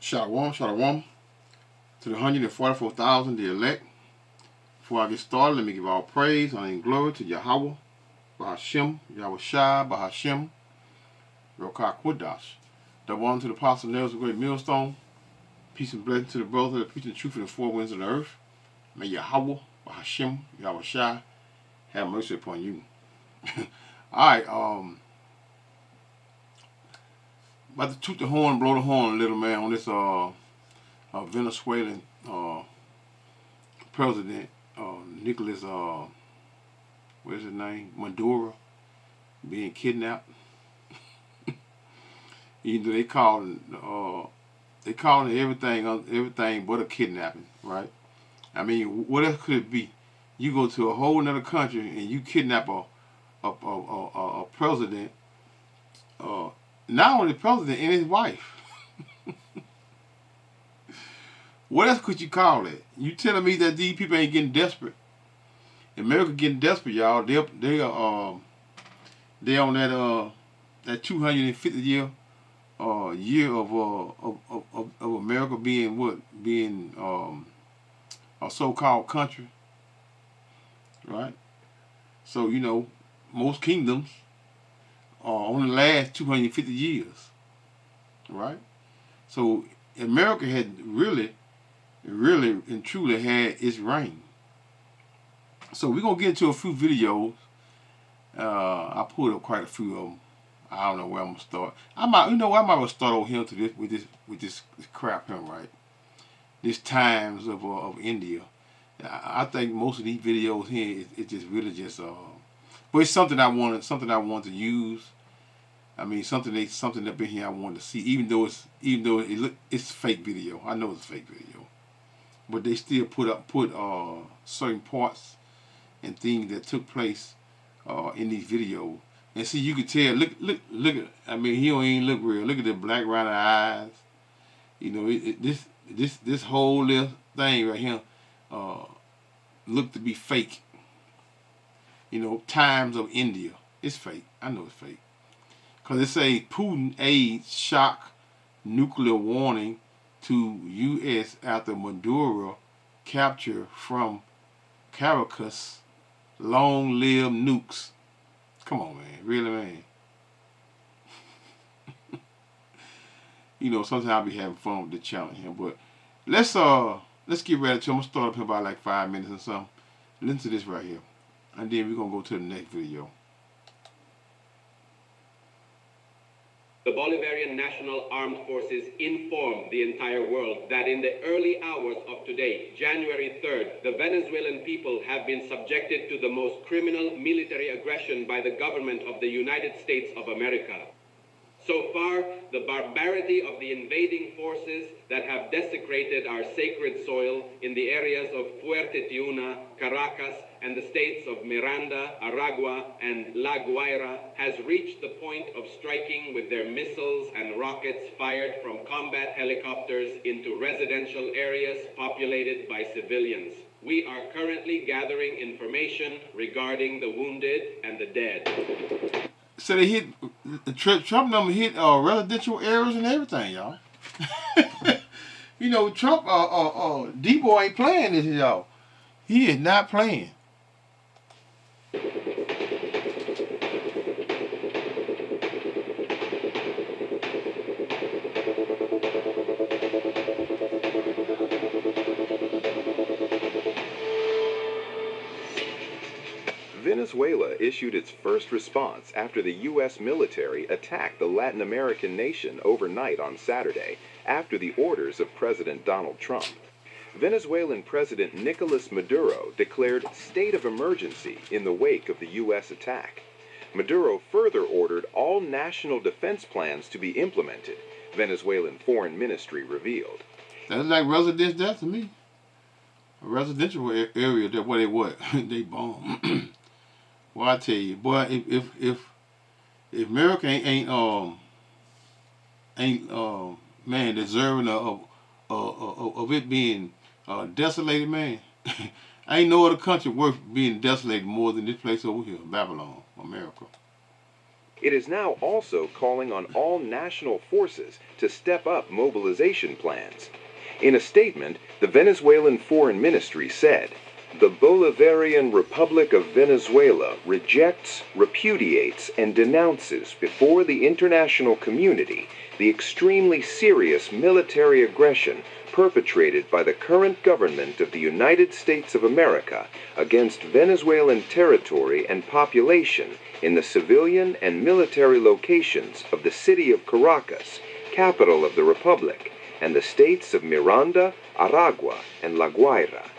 Shalom, shalom to the 144,000, the elect. Before I get started, let me give all praise, honor, and glory to Yahweh, Bahashem, Yahweh Shai, Bahashem, Rokah Kodash. The one to the apostle nails of great millstone. Peace and blessing to the brothers that are preaching the truth in the four winds of the earth. May Yahweh, Bahashem, Yahweh Shai, have mercy upon you. Alright, about to toot the horn, blow the horn a little, man, on this Venezuelan president, Nicolas, what is his name, Maduro, being kidnapped. Even though they calling it everything but a kidnapping, right? I mean, what else could it be? You go to a whole other country and you kidnap a president, not only the president and his wife. What else could you call it? You telling me that these people ain't getting desperate? America getting desperate, y'all. They on that 250 year of America being a so-called country, right? So most kingdoms only last 250 years, right? So America had really and truly had its reign. So we're gonna get into a few videos. I pulled up quite a few of them. I don't know where I'm gonna start. I might well start over here with this crap here, right? This Times of India. I think most of these videos here it's just really just but it's something I want to use. I mean something up in here I want to see, even though it's fake video. I know it's fake video, but they still put certain parts and things that took place in these videos. And see, you can tell. Look at. I mean, he don't even look real. Look at the black rounded eyes. This whole little thing right here look to be fake. Times of India. It's fake. I know it's fake. Cause it say Putin aides shock nuclear warning to U.S. after Maduro capture from Caracas. Long live nukes. Come on, man. Really, man. Sometimes I'll be having fun with the challenge here, but let's get ready to. I'm gonna start up here about like 5 minutes or something. Listen to this right here, and then we're gonna go to the next video. The Bolivarian National Armed Forces informed the entire world that in the early hours of today, January 3rd, the Venezuelan people have been subjected to the most criminal military aggression by the government of the United States of America. So far, the barbarity of the invading forces that have desecrated our sacred soil in the areas of Fuerte Tiuna, Caracas, and the states of Miranda, Aragua, and La Guaira has reached the point of striking with their missiles and rockets fired from combat helicopters into residential areas populated by civilians. We are currently gathering information regarding the wounded and the dead. So they hit Trump number hit residential areas and everything, y'all. Trump D-boy ain't playing this, y'all. He is not playing. Venezuela issued its first response after the U.S. military attacked the Latin American nation overnight on Saturday after the orders of President Donald Trump. Venezuelan President Nicolas Maduro declared state of emergency in the wake of the U.S. attack. Maduro further ordered all national defense plans to be implemented, Venezuelan Foreign Ministry revealed. That's like residence death to me. A residential area that where they bomb. Well, I tell you, boy, if America ain't man deserving of it being desolated, man, ain't no other country worth being desolated more than this place over here, Babylon, America. It is now also calling on all national forces to step up mobilization plans. In a statement, the Venezuelan Foreign Ministry said, "The Bolivarian Republic of Venezuela rejects, repudiates, and denounces before the international community the extremely serious military aggression perpetrated by the current government of the United States of America against Venezuelan territory and population in the civilian and military locations of the city of Caracas, capital of the Republic, and the states of Miranda, Aragua, and La Guaira.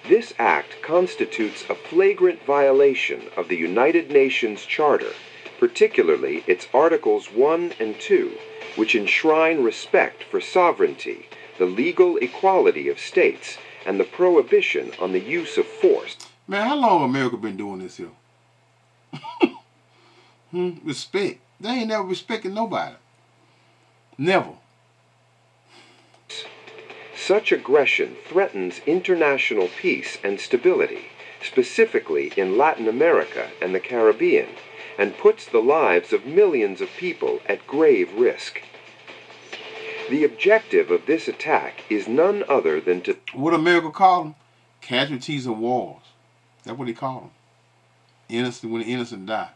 This act constitutes a flagrant violation of the United Nations Charter, particularly its Articles 1 and 2, which enshrine respect for sovereignty, the legal equality of states, and the prohibition on the use of force." Man, how long America been doing this here? Respect. They ain't never respected nobody. Never. Such aggression threatens international peace and stability, specifically in Latin America and the Caribbean, and puts the lives of millions of people at grave risk. The objective of this attack is none other than to... What America call them? Casualties of wars. That's what they call them. Innocent, when the innocent die.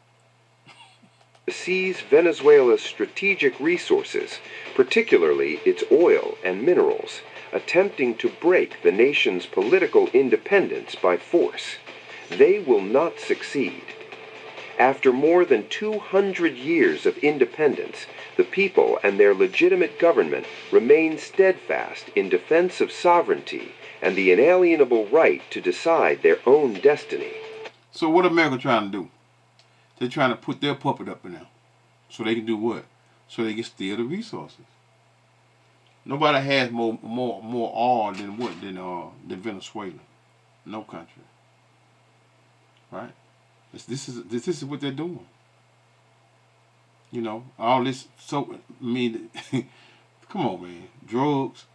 seize Venezuela's strategic resources, particularly its oil and minerals, attempting to break the nation's political independence by force. They will not succeed. After more than 200 years of independence, the people and their legitimate government remain steadfast in defense of sovereignty and the inalienable right to decide their own destiny. So what America trying to do? They're trying to put their puppet up in there. So they can do what? So they can steal the resources. Nobody has more oil than what? Than Venezuela. No country. Right? This is what they're doing. You know, all this, so, I mean, come on, man. Drugs.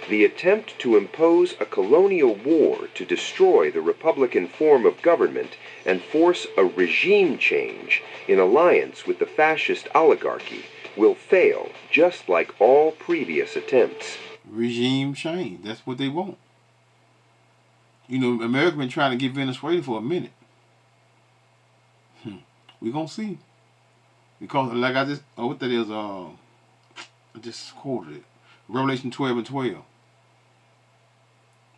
The attempt to impose a colonial war to destroy the Republican form of government and force a regime change in alliance with the fascist oligarchy will fail, just like all previous attempts. Regime change. That's what they want. You know, America been trying to get Venezuela for a minute. We're going to see. Because, like I just, what that is, I just quoted it. Revelation 12 and 12.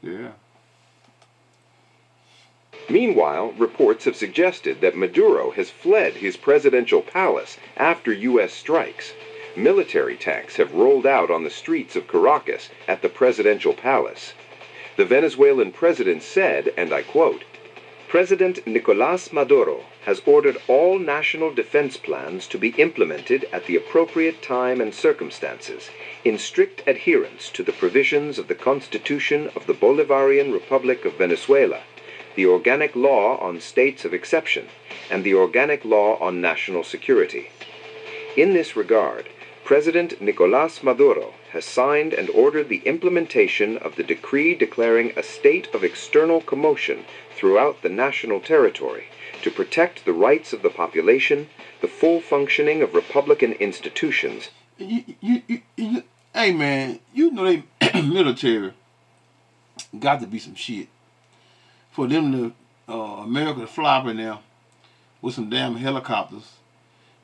Yeah. Meanwhile, reports have suggested that Maduro has fled his presidential palace after U.S. strikes. Military tanks have rolled out on the streets of Caracas at the presidential palace. The Venezuelan president said, and I quote, "President Nicolás Maduro has ordered all national defense plans to be implemented at the appropriate time and circumstances, in strict adherence to the provisions of the Constitution of the Bolivarian Republic of Venezuela, the Organic Law on States of Exception, and the Organic Law on National Security. In this regard, President Nicolás Maduro has signed and ordered the implementation of the decree declaring a state of external commotion throughout the national territory to protect the rights of the population, the full functioning of Republican institutions." Hey man, you know they military got to be some shit for them to America to fly up in there with some damn helicopters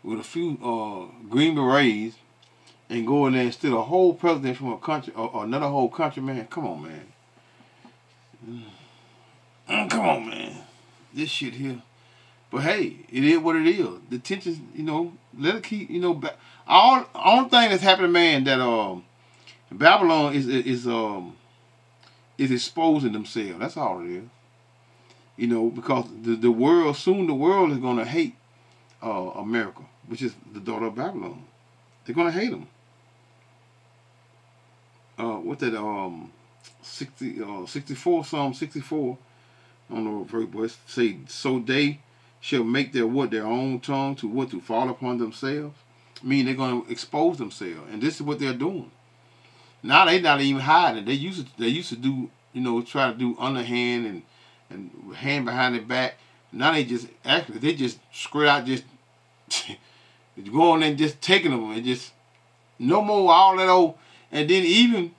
with a few Green Berets and go in there and steal a whole president from a country or another whole country, man. Come on, man. Come on, man. This shit here. But hey, it is what it is. The tensions, you know, let it keep, you know, back. Only thing that's happening, man, that Babylon is exposing themselves. That's all it is. You know, because the world is gonna hate America, which is the daughter of Babylon. They're gonna hate them. What that 64 Psalm 64. I don't know if it say, so they shall make their own tongue to fall upon themselves. I mean, they're going to expose themselves, and this is what they're doing. Now they're not even hiding. They used to do, you know, try to do underhand and hand behind their back. Now they just straight out just going and just taking them and just no more all that old. And then even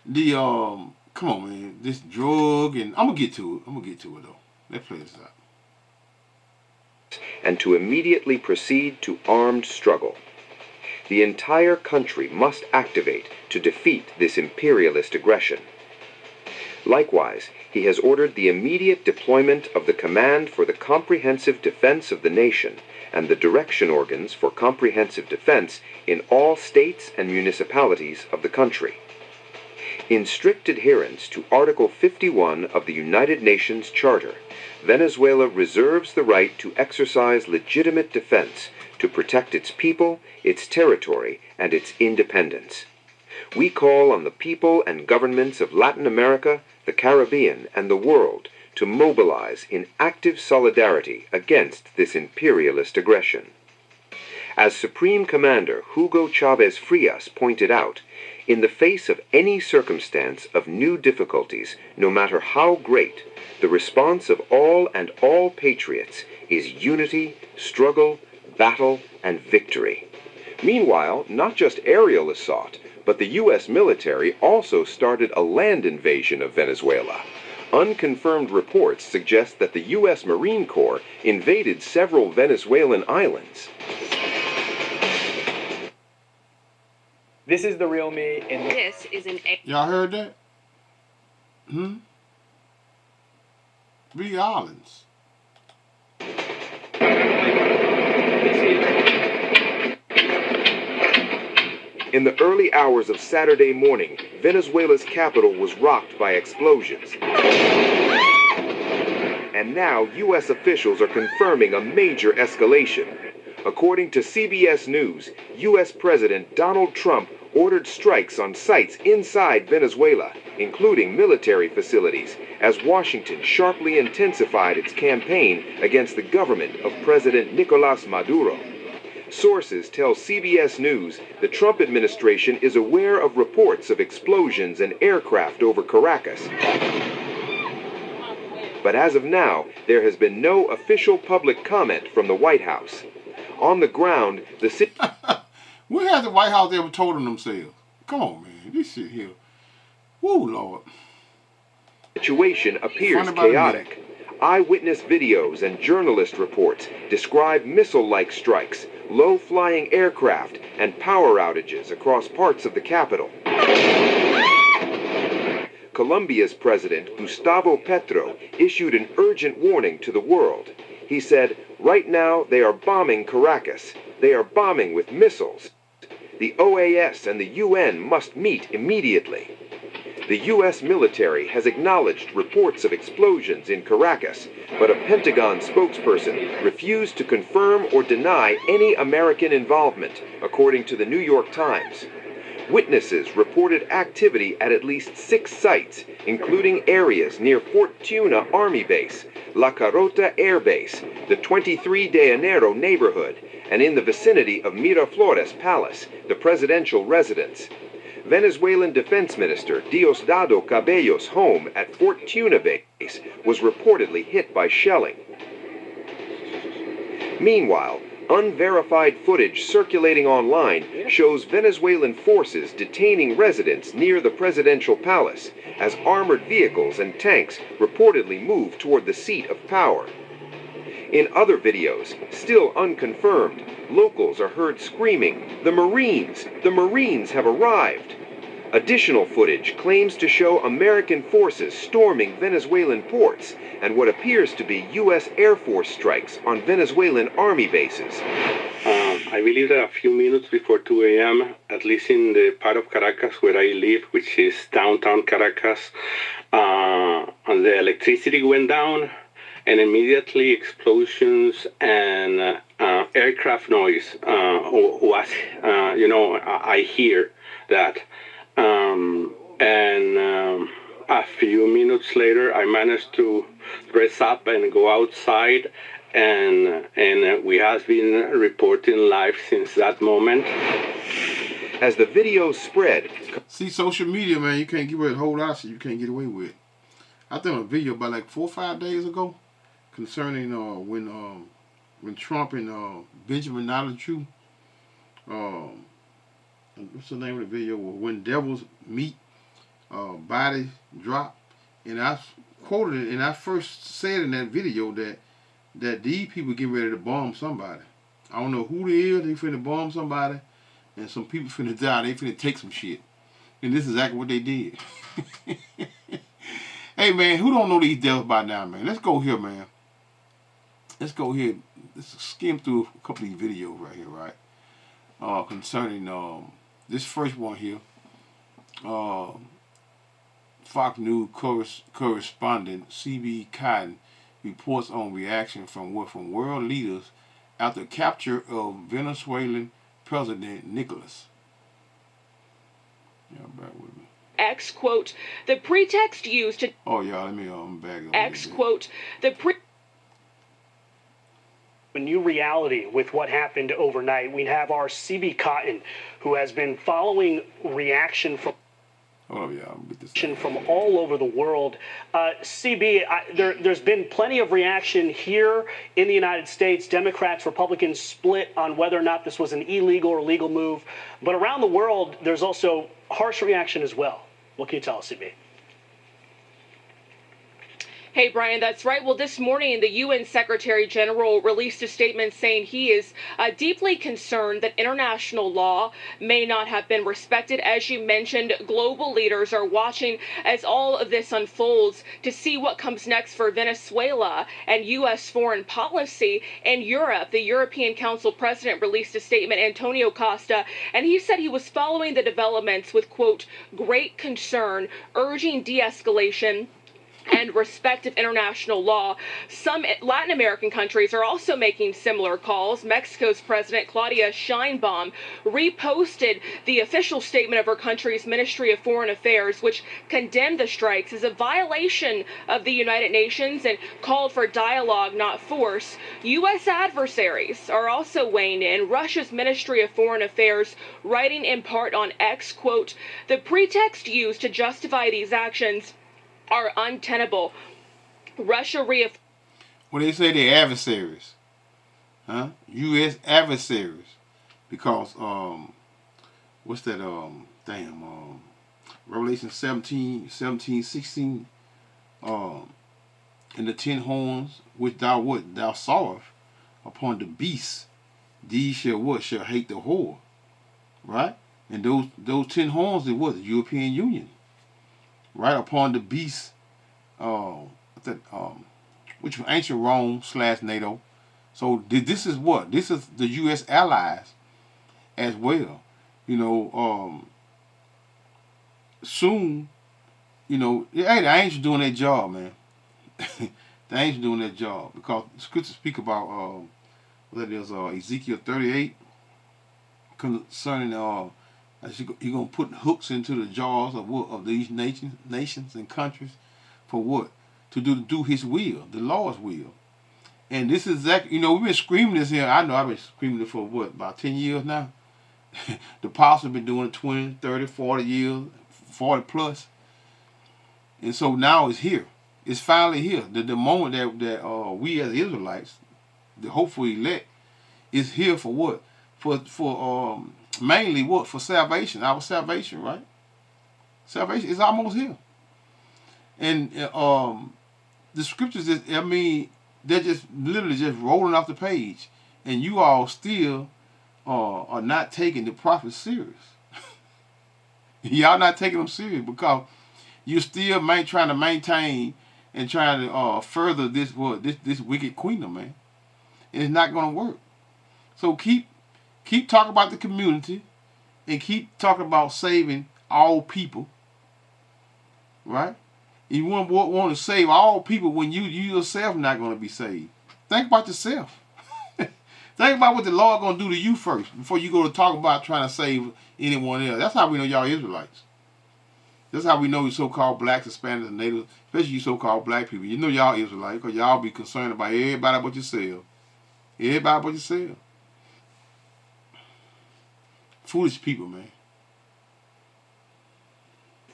the come on man, this drug and I'm gonna get to it. Though. Let's play this out. And to immediately proceed to armed struggle. The entire country must activate to defeat this imperialist aggression. Likewise, he has ordered the immediate deployment of the Command for the Comprehensive Defense of the Nation and the direction organs for comprehensive defense in all states and municipalities of the country. In strict adherence to Article 51 of the United Nations Charter, Venezuela reserves the right to exercise legitimate defense to protect its people, its territory, and its independence. We call on the people and governments of Latin America, the Caribbean, and the world to mobilize in active solidarity against this imperialist aggression. As Supreme Commander Hugo Chavez Frias pointed out, in the face of any circumstance of new difficulties, no matter how great, the response of all and all patriots is unity, struggle, battle, and victory. Meanwhile, not just aerial assault, but the U.S. military also started a land invasion of Venezuela. Unconfirmed reports suggest that the U.S. Marine Corps invaded several Venezuelan islands. This is the real me in This is an Y'all heard that? 3 islands. In the early hours of Saturday morning, Venezuela's capital was rocked by explosions. And now, U.S. officials are confirming a major escalation. According to CBS News, U.S. President Donald Trump ordered strikes on sites inside Venezuela, including military facilities, as Washington sharply intensified its campaign against the government of President Nicolás Maduro. Sources tell CBS News the Trump administration is aware of reports of explosions and aircraft over Caracas. But as of now, there has been no official public comment from the White House. On the ground, the city... When has the White House ever told them themselves? Come on, man. This shit here. Woo, Lord. situation appears chaotic. Eyewitness videos and journalist reports describe missile-like strikes, low-flying aircraft, and power outages across parts of the capital. Colombia's president, Gustavo Petro, issued an urgent warning to the world. He said, "Right now they are bombing Caracas. They are bombing with missiles. The OAS and the UN must meet immediately." The U.S. military has acknowledged reports of explosions in Caracas, but a Pentagon spokesperson refused to confirm or deny any American involvement, according to the New York Times. Witnesses reported activity at least 6 sites, including areas near Fort Tuna Army Base, La Carota Air Base, the 23 de Enero neighborhood, and in the vicinity of Miraflores Palace, the presidential residence. Venezuelan Defense Minister Diosdado Cabello's home at Fort Tuna Base was reportedly hit by shelling. Meanwhile, unverified footage circulating online shows Venezuelan forces detaining residents near the presidential palace as armored vehicles and tanks reportedly move toward the seat of power. In other videos, still unconfirmed, locals are heard screaming, "The Marines! The Marines have arrived!" Additional footage claims to show American forces storming Venezuelan ports and what appears to be U.S. Air Force strikes on Venezuelan army bases. I believe that a few minutes before 2 a.m., at least in the part of Caracas where I live, which is downtown Caracas, the electricity went down, and immediately explosions and aircraft noise was, I hear that. A few minutes later, I managed to dress up and go outside, and we have been reporting live since that moment. As the videos spread, see, social media, man, you can't get away with a whole lot of shit you can't get away with. I think a video about like 4 or 5 days ago, concerning when Trump and Benjamin Netanyahu, what's the name of the video? When devils meet, bodies drop, and I quoted it, and I first said in that video that these people getting ready to bomb somebody. I don't know who they is. They finna bomb somebody, and some people finna die. They finna take some shit, and this is exactly what they did. Hey man, who don't know these devils by now, man? Let's go here, man. Let's go here. Let's skim through a couple of these videos right here, right? Concerning this first one here. Fox News correspondent C.B. Cotton reports on reaction from world leaders after capture of Venezuelan President Nicolas. Yeah, back with me. X quote, the pretext used to... Oh, y'all, let me, I'm back. X quote, the a new reality with what happened overnight. We have our CB Cotton, who has been following reaction from... Hold up, y'all. Get this from all over the world. CB, there's been plenty of reaction here in the United States. Democrats, Republicans split on whether or not this was an illegal or legal move. But around the world, there's also harsh reaction as well. What can you tell us, CB? Hey, Brian, that's right. Well, this morning, the UN Secretary General released a statement saying he is deeply concerned that international law may not have been respected. As you mentioned, global leaders are watching as all of this unfolds to see what comes next for Venezuela and U.S. foreign policy. In Europe, the European Council president released a statement, Antonio Costa, and he said he was following the developments with, quote, great concern, urging de-escalation and respect of international law. Some Latin American countries are also making similar calls. Mexico's President Claudia Sheinbaum reposted the official statement of her country's Ministry of Foreign Affairs, which condemned the strikes as a violation of the United Nations and called for dialogue, not force. U.S. adversaries are also weighing in. Russia's Ministry of Foreign Affairs writing in part on X, quote, the pretext used to justify these actions are untenable. Russia when they say they're adversaries, huh? U.S. adversaries, because what's that? Revelation 17, 16. And the 10 horns which thou sawest upon the beast, these shall hate the whore, right? And those 10 horns is what? The European Union. Right upon the beast, which was ancient Rome / NATO. So this is what? This is the U.S. allies as well. Soon, hey, the angels doing their job, man. The angels doing their job, because the scriptures speak about what it is, Ezekiel 38 concerning you're going to put hooks into the jaws of these nations and countries for what? To do his will, the Lord's will. And this is exactly, we've been screaming this here. I know I've been screaming it for what, about 10 years now? The apostles have been doing it 20, 30, 40 years, 40 plus. And so now it's here. It's finally here. The moment that we as Israelites, the hopeful elect, is here for what? For mainly what? For salvation, our salvation, right? Salvation is almost here. And the scriptures, they're just literally just rolling off the page. And you all still are not taking the prophets serious. Y'all not taking them serious because you're still trying to maintain and trying to further this wicked kingdom, man. And it's not going to work. So keep talking about the community and keep talking about saving all people, right? You want to save all people when you yourself not going to be saved. Think about yourself. Think about what the Lord going to do to you first before you go to talk about trying to save anyone else. That's how we know y'all Israelites. That's how we know you so-called blacks, Hispanics, and natives, especially you so-called black people. You know y'all Israelites because y'all be concerned about everybody but yourself. Everybody but yourself. Foolish people, man.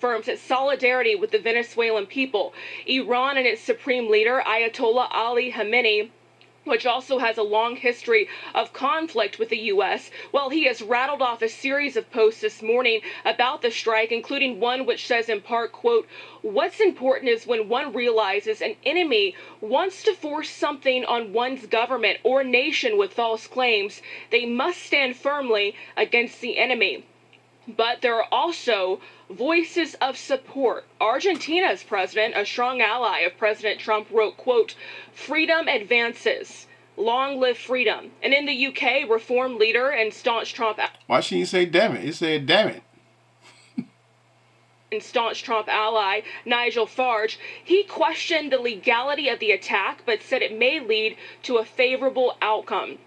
reaffirms its solidarity with the Venezuelan people. Iran and its supreme leader, Ayatollah Ali Khamenei, which also has a long history of conflict with the U.S. Well, he has rattled off a series of posts this morning about the strike, including one which says in part, quote, "What's important is when one realizes an enemy wants to force something on one's government or nation with false claims, they must stand firmly against the enemy." But there are also voices of support. Argentina's president, a strong ally of President Trump, wrote, quote, "Freedom advances. Long live freedom." And in the UK, reform leader and staunch Trump Why she didn't say damn it? It said damn it. and staunch Trump ally Nigel Farage, he questioned the legality of the attack, but said it may lead to a favorable outcome.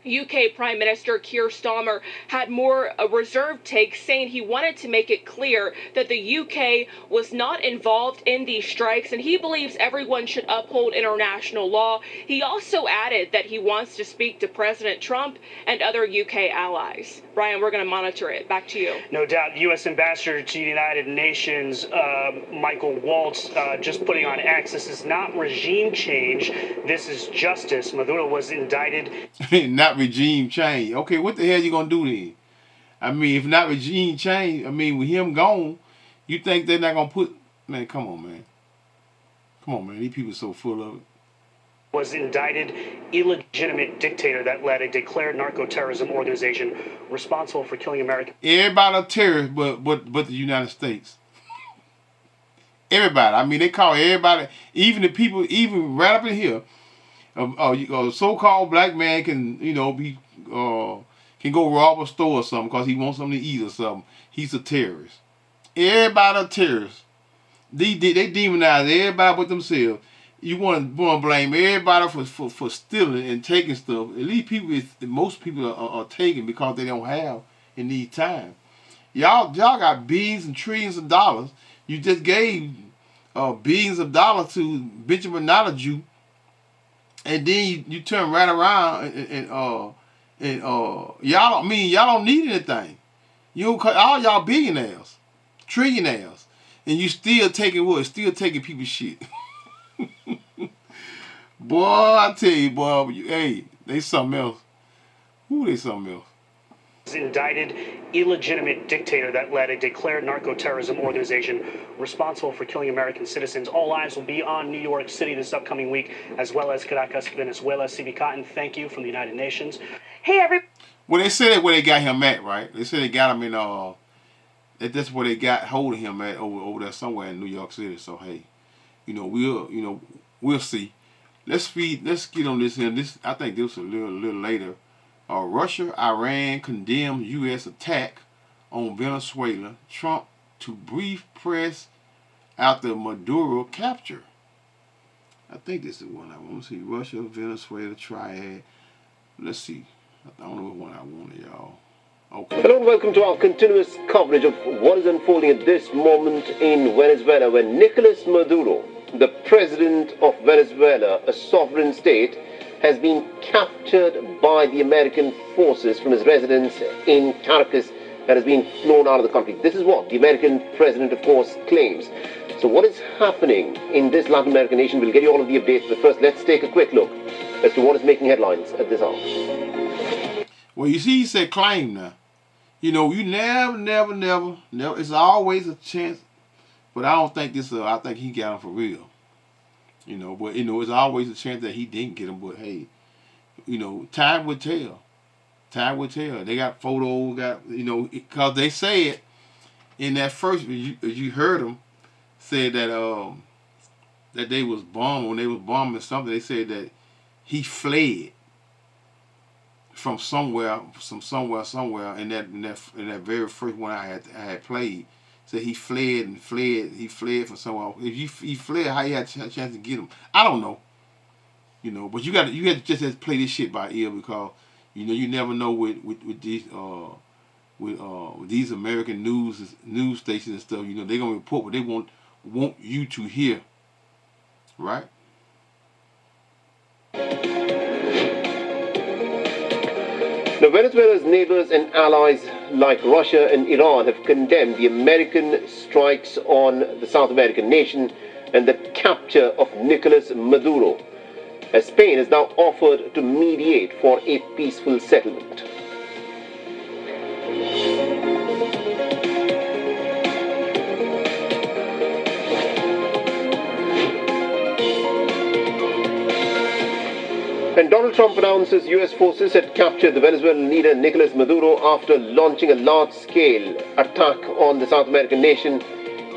UK Prime Minister Keir Starmer had more a reserved take, saying he wanted to make it clear that the UK was not involved in these strikes, and he believes everyone should uphold international law. He also added that he wants to speak to President Trump and other UK allies. Brian, we're going to monitor it. Back to you. No doubt. U.S. Ambassador to the United Nations, Michael Waltz, just putting on X, this is not regime change. This is justice. Maduro was indicted. Not regime change. Okay, what the hell you gonna do then? I mean, if not regime change, I mean, with him gone, you think they're not gonna put? Man, come on, man. Come on, man. These people are so full of it. Was indicted illegitimate dictator that led a declared narco-terrorism organization responsible for killing Americans. Everybody a terrorist, but the United States. Everybody. I mean, they call everybody, even the people, even right up in here. A so-called black man can, be can go rob a store or something because he wants something to eat or something. He's a terrorist. Everybody a terrorist. They demonize everybody but themselves. You want to blame everybody for stealing and taking stuff. At least most people are taking because they don't have in these times. Y'all got billions and trillions of dollars. You just gave billions of dollars to Benjamin Netanyahu. And then you turn right around and y'all don't need anything. All y'all billionaires, trillionaires, and you still taking what? Still taking people's shit. Boy, I tell you, boy, hey, they something else. Who they something else? Indicted illegitimate dictator that led a declared narco-terrorism organization responsible for killing American citizens. All eyes will be on New York City this upcoming week, as well as Caracas, Venezuela. CB Cotton, thank you from the United Nations. Hey, everybody. Well, they said where they got him at, right? They said they got him in that's where they got hold of him at over there somewhere in New York City. So hey, we'll see. Let's get on this here. I think this was a little later. Russia, Iran condemned U.S. attack on Venezuela. Trump to brief press after Maduro capture. I think this is one I want to see. Russia, Venezuela triad. Let's see. I don't know what one I wanted, y'all. Okay. Hello and welcome to our continuous coverage of what is unfolding at this moment in Venezuela, where Nicolas Maduro, the president of Venezuela, a sovereign state, has been captured by the American forces from his residence in Caracas and has been flown out of the country. This is what the American president, of course, claims. So what is happening in this Latin American nation? We'll get you all of the updates, but first let's take a quick look as to what is making headlines at this hour. Well, you see, he said claim now. You never, it's always a chance, but I don't think I think he got him for real. But it's always a chance that he didn't get him. But hey, time would tell. Time would tell. They got photos, because they said in that first, you heard them say that that they was bombed when they was bombing something. They said that he fled from somewhere, in that very first one I had played. So he fled from somewhere. If he fled, how you had a chance to get him? I don't know. But you had to just play this shit by ear, because you never know with these American news stations and stuff. They're gonna report what they want you to hear, right? Now, Venezuela's neighbors and allies like Russia and Iran have condemned the American strikes on the South American nation and the capture of Nicolas Maduro, as Spain has now offered to mediate for a peaceful settlement. And Donald Trump announces U.S. forces had captured the Venezuelan leader Nicolas Maduro after launching a large-scale attack on the South American nation.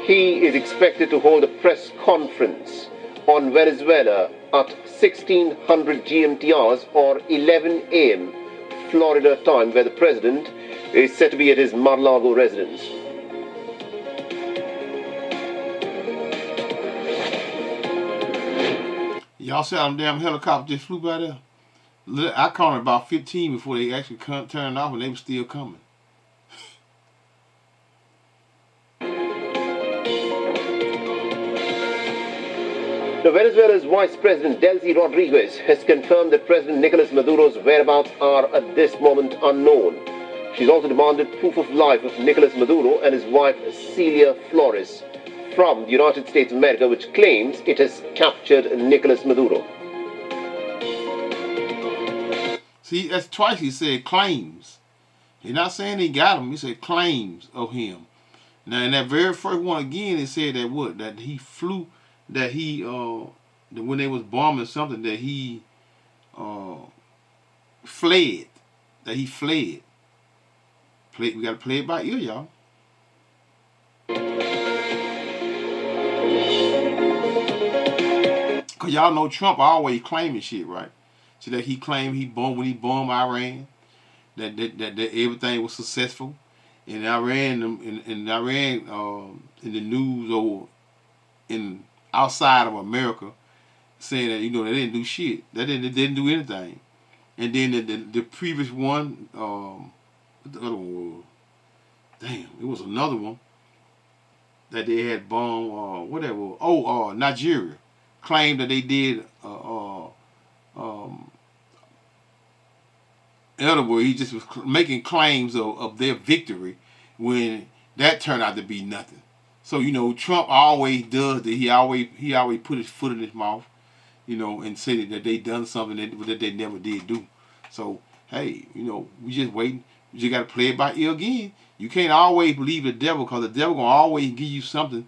He is expected to hold a press conference on Venezuela at 1600 GMT hours or 11 a.m. Florida time, where the president is said to be at his Mar-a-Lago residence. Y'all see how them damn helicopters just flew by there? I counted about 15 before they actually turned off, and they were still coming. Now, Venezuela's Vice President Delcy Rodriguez has confirmed that President Nicolas Maduro's whereabouts are at this moment unknown. She's also demanded proof of life of Nicolas Maduro and his wife Celia Flores from the United States of America, which claims it has captured Nicolas Maduro. See, that's twice he said claims. He's not saying he got him. He said claims of him. Now, in that very first one again, it said that what? That he flew, that he, that when they was bombing something, that he fled. That he fled. We got to play it by ear, y'all. Because y'all know Trump always claiming shit, right? So that he claimed when he bombed Iran, that everything was successful. And Iran, in the news or in outside of America, saying that, you know, they didn't do shit. They didn't do anything. And then the previous one, what the other one was? Damn, it was another one that they had bombed, whatever. Nigeria claimed that they did, in other words, he just was making claims of their victory when that turned out to be nothing. So, you know, Trump always does that. He always put his foot in his mouth, you know, and say that they done something that they never did do. So, hey, you know, we just waiting. You just got to play it by ear again. You can't always believe the devil, because the devil gonna always give you something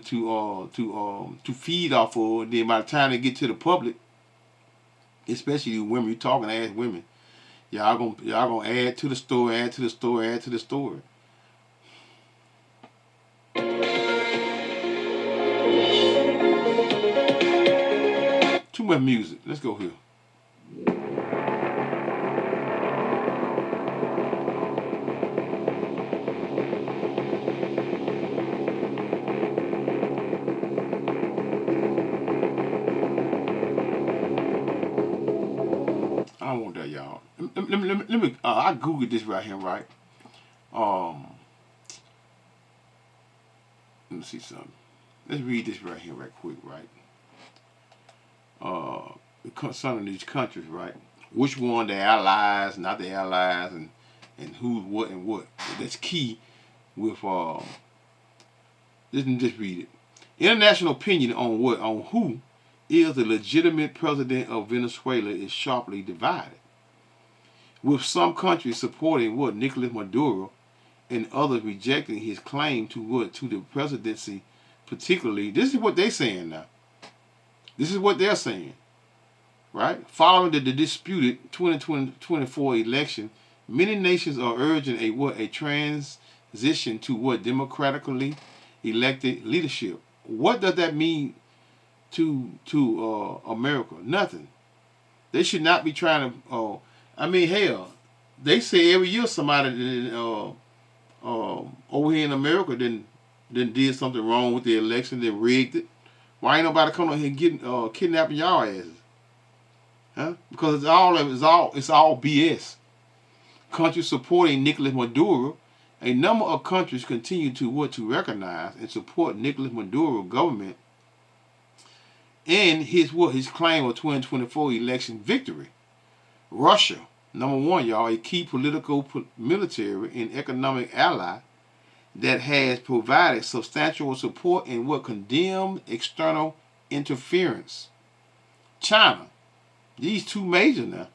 to feed off of. And then by the time they get to the public, especially women, you talking to ass women, y'all gonna add to the story, add to the story, add to the story. Too much music. Let's go here. I don't want that, y'all. Let me I googled this right here, right? Let me see something. Let's read this right here, right quick, right? Concerning these countries, right? Which one the allies, not the allies, and who's what and what. That's key with just read it. International opinion on what? On who is the legitimate president of Venezuela is sharply divided, with some countries supporting what? Nicolas Maduro, and others rejecting his claim to what? To the presidency, particularly. This is what they're saying now. This is what they're saying, right? Following the disputed 2024 election, many nations are urging a transition to what? Democratically elected leadership. What does that mean to America? Nothing. They should not be trying to. I mean, hell, they say every year somebody over here in America then did something wrong with the election. They rigged it. Why ain't nobody coming here and getting kidnapping y'all asses? Huh? Because it's all BS. Countries supporting Nicolas Maduro. A number of countries continue to recognize and support Nicolas Maduro government and his claim of 2024 election victory. Russia, Number one, y'all, a key political, military, and economic ally that has provided substantial support and will condemn external interference. China, these two major now,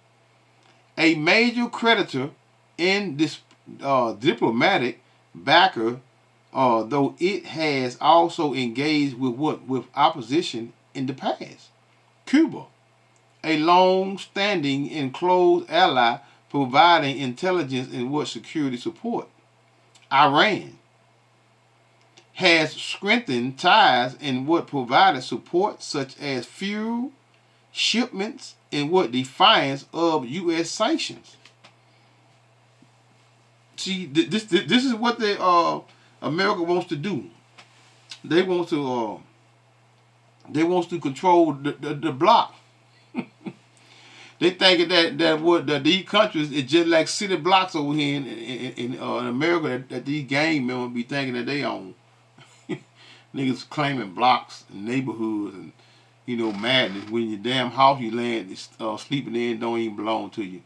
a major creditor and this diplomatic backer, though it has also engaged with opposition in the past. Cuba, a long-standing and close ally providing intelligence and security support. Iran has strengthened ties and provided support such as fuel shipments and defiance of U.S. sanctions. See, this is what America wants to do. They want to control the bloc. They thinking that these countries is just like city blocks over here in America that these gang members be thinking that they own. Niggas claiming blocks and neighborhoods and madness when your damn house you land sleeping in don't even belong to you.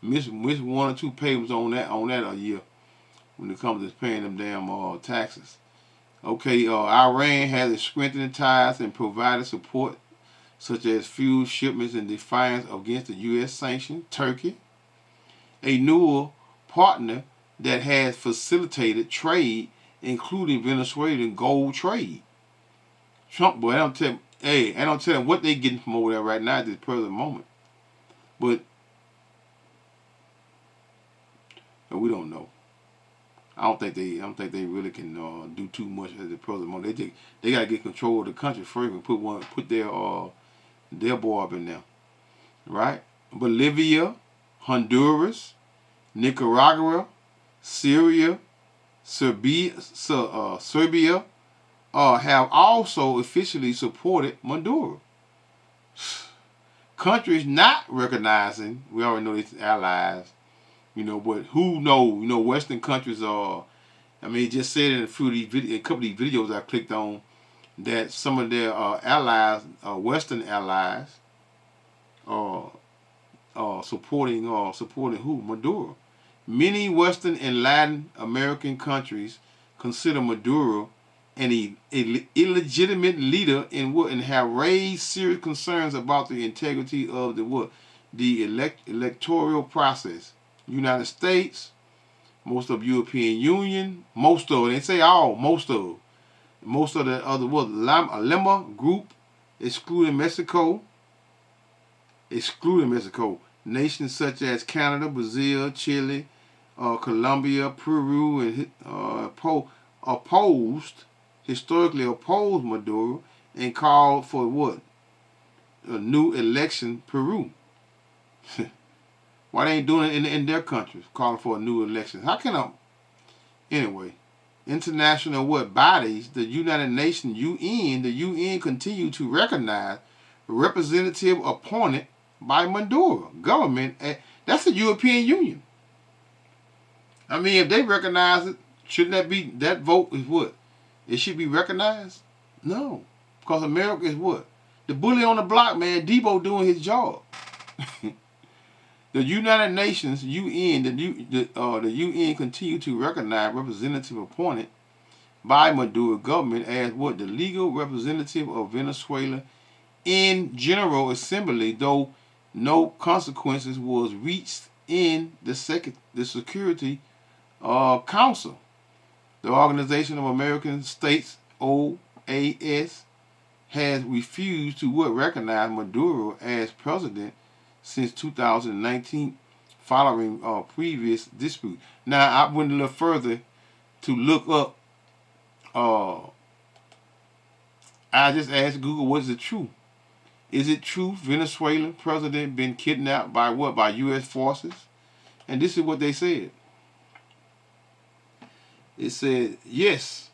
Miss 1 or 2 papers on that a year when it comes to paying them damn taxes. Okay, Iran has strengthened ties and provided support such as fuel shipments in defiance against the U.S. sanctions. Turkey, a newer partner that has facilitated trade, including Venezuelan gold trade. Trump, boy, I don't tell them what they getting from over there right now at this present moment. But we don't know. I don't think they really can do too much at the present moment. They gotta get control of the country first and put their boy up in there, right? Bolivia, Honduras, Nicaragua, Syria, Serbia have also officially supported Maduro. Countries not recognizing, we already know these allies, but who knows? Western countries are. I mean, it just said in a couple of these videos I clicked on that some of their allies, Western allies, are supporting who? Maduro. Many Western and Latin American countries consider Maduro an illegitimate leader and have raised serious concerns about the integrity of the electoral process. United States, most of European Union, most of the other Lima group, excluding Mexico, nations such as Canada, Brazil, Chile, Colombia, Peru, and historically opposed Maduro and called for a new election. Peru. Why they ain't doing it in their countries, calling for a new election? How can anyway, international bodies, the United Nations, UN, the UN continue to recognize representative appointed by Maduro government. That's the European Union. I mean, if they recognize it, shouldn't that vote is what? It should be recognized? No. Because America is what? The bully on the block, man. Debo doing his job. The United Nations, UN, the UN continue to recognize representative appointed by Maduro government as the legal representative of Venezuela in General Assembly, though no consequences was reached in the Security Council. The Organization of American States, OAS, has refused to recognize Maduro as president since 2019, following previous dispute. Now, I went a little further to look up. I just asked Google, what is it true? Is it true Venezuelan president been kidnapped by U.S. forces? And this is what they said. It said, yes,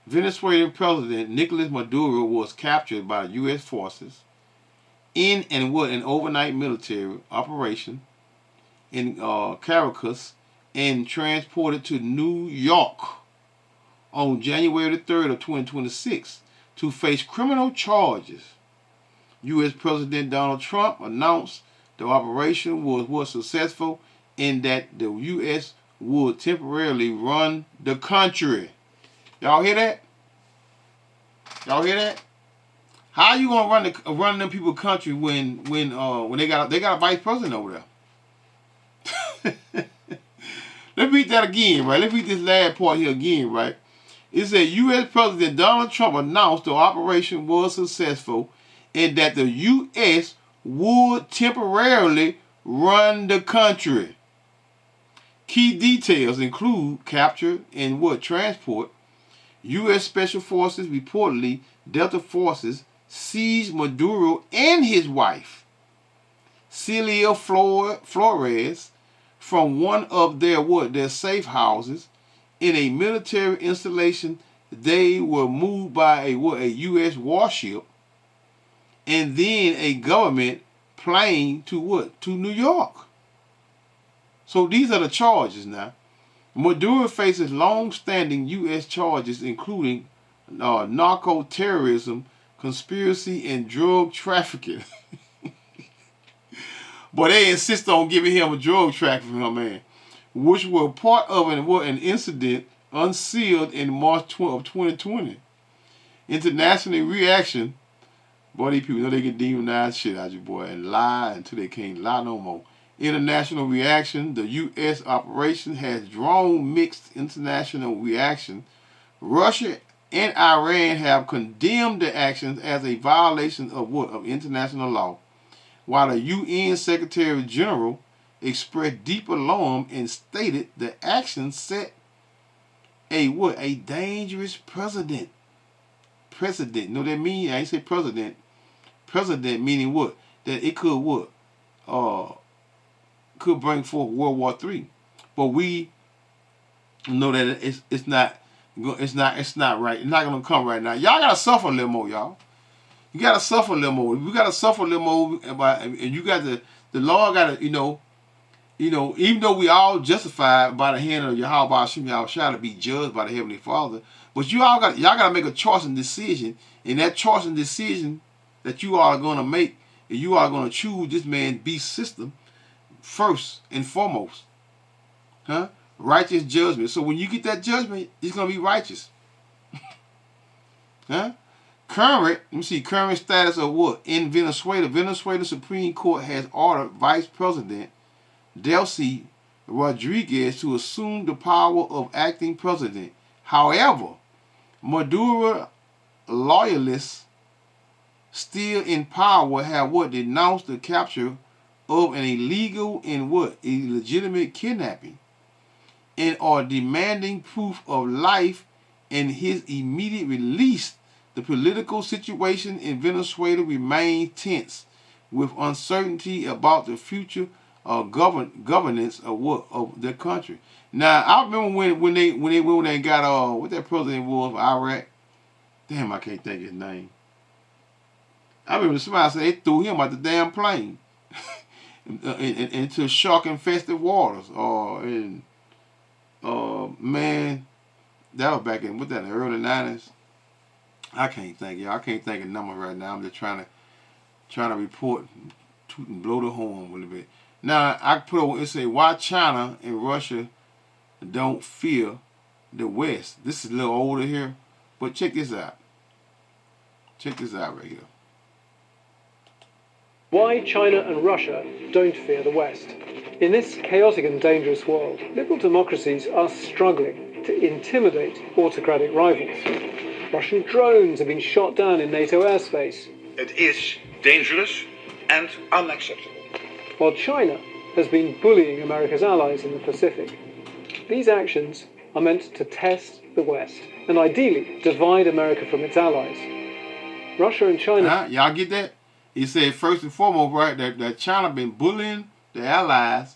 Venezuelan President Nicolas Maduro was captured by U.S. forces in an overnight military operation in Caracas and transported to New York on January the 3rd of 2026 to face criminal charges. U.S. President Donald Trump announced the operation was successful in that the U.S. would temporarily run the country. Y'all hear that? Y'all hear that? How you gonna run them people country when they got a vice president over there? Let's read that again, right? Let's read this last part here again, right? It said U.S. President Donald Trump announced the operation was successful and that the U.S. would temporarily run the country. Key details include capture and transport. U.S. Special Forces reportedly Delta Forces seized Maduro and his wife, Celia Flores, from one of their safe houses in a military installation. They were moved by a U.S. warship and then a government plane to New York. So these are the charges now. Maduro faces long-standing U.S. charges including narco-terrorism, conspiracy, and drug trafficking. But they insist on giving him a drug trafficking, man, which were part of an incident unsealed in March of 2020. International reaction, boy, these people know they can demonize shit out you, boy, and lie until they can't lie no more. International reaction, the U.S. operation has drawn mixed international reaction. Russia and Iran have condemned the actions as a violation of international law, while the UN Secretary General expressed deep alarm and stated the actions set a dangerous precedent. Precedent. Know what that mean? I ain't say president. Precedent meaning what? That it could could bring forth World War III. But we know that it's not right. It's not gonna come right now. Y'all gotta suffer a little more, y'all. You gotta suffer a little more. We gotta suffer a little more, and you got the Lord gotta, even though we all justified by the hand of Yahweh Hashem Yahushua to be judged by the Heavenly Father, but y'all gotta make a choice and decision, and that choice and decision that you are gonna make, and you are gonna choose this man beast system first and foremost, huh? Righteous judgment. So when you get that judgment, it's gonna be righteous, huh? Current status of what in Venezuela? Venezuela Supreme Court has ordered Vice President Delcy Rodriguez to assume the power of acting president. However, Maduro loyalists still in power have denounced the capture of an illegal and illegitimate kidnapping, and are demanding proof of life and his immediate release. The political situation in Venezuela remains tense, with uncertainty about the future governance of the country. Now, I remember when they got what that president was of Iraq. Damn, I can't think of his name. I remember somebody said they threw him out the damn plane into shark-infested waters. Man, that was back in the early 90s. I can't think, y'all. I can't think of numbers right now. I'm just trying to report, toot and blow the horn a little bit. Now I put it say why China and Russia don't fear the West. This is a little older here, but check this out. Check this out right here. Why China and Russia don't fear the West. In this chaotic and dangerous world, liberal democracies are struggling to intimidate autocratic rivals. Russian drones have been shot down in NATO airspace. It is dangerous and unacceptable. While China has been bullying America's allies in the Pacific. These actions are meant to test the West and ideally divide America from its allies. Russia and China... Y'all get that? He said first and foremost, right, that China been bullying the allies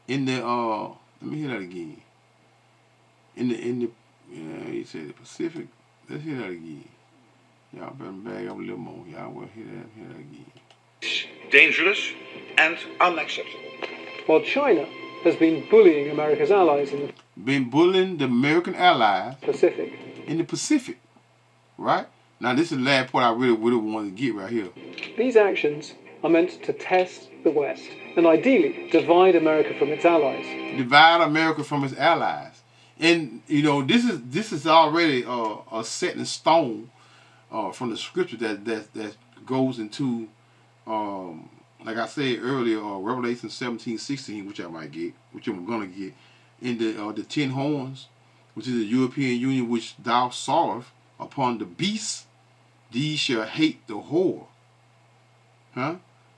in the let me hear that again. He said the Pacific. Let's hear that again. Y'all better bag up a little more. Y'all will hear that again. It's dangerous and unacceptable. While China has been bullying America's allies in the American allies Pacific. In the Pacific, right? Now this is the last part I really wanted to get right here. These actions are meant to test the West and ideally divide America from its allies. Divide America from its allies. And, you know, this is already a set in stone from the scripture that goes into, like I said earlier, Revelation 17:16, which I'm going to get, in the 10 horns, which is the European Union, which thou sawest upon the beast, these shall hate the whore. Huh?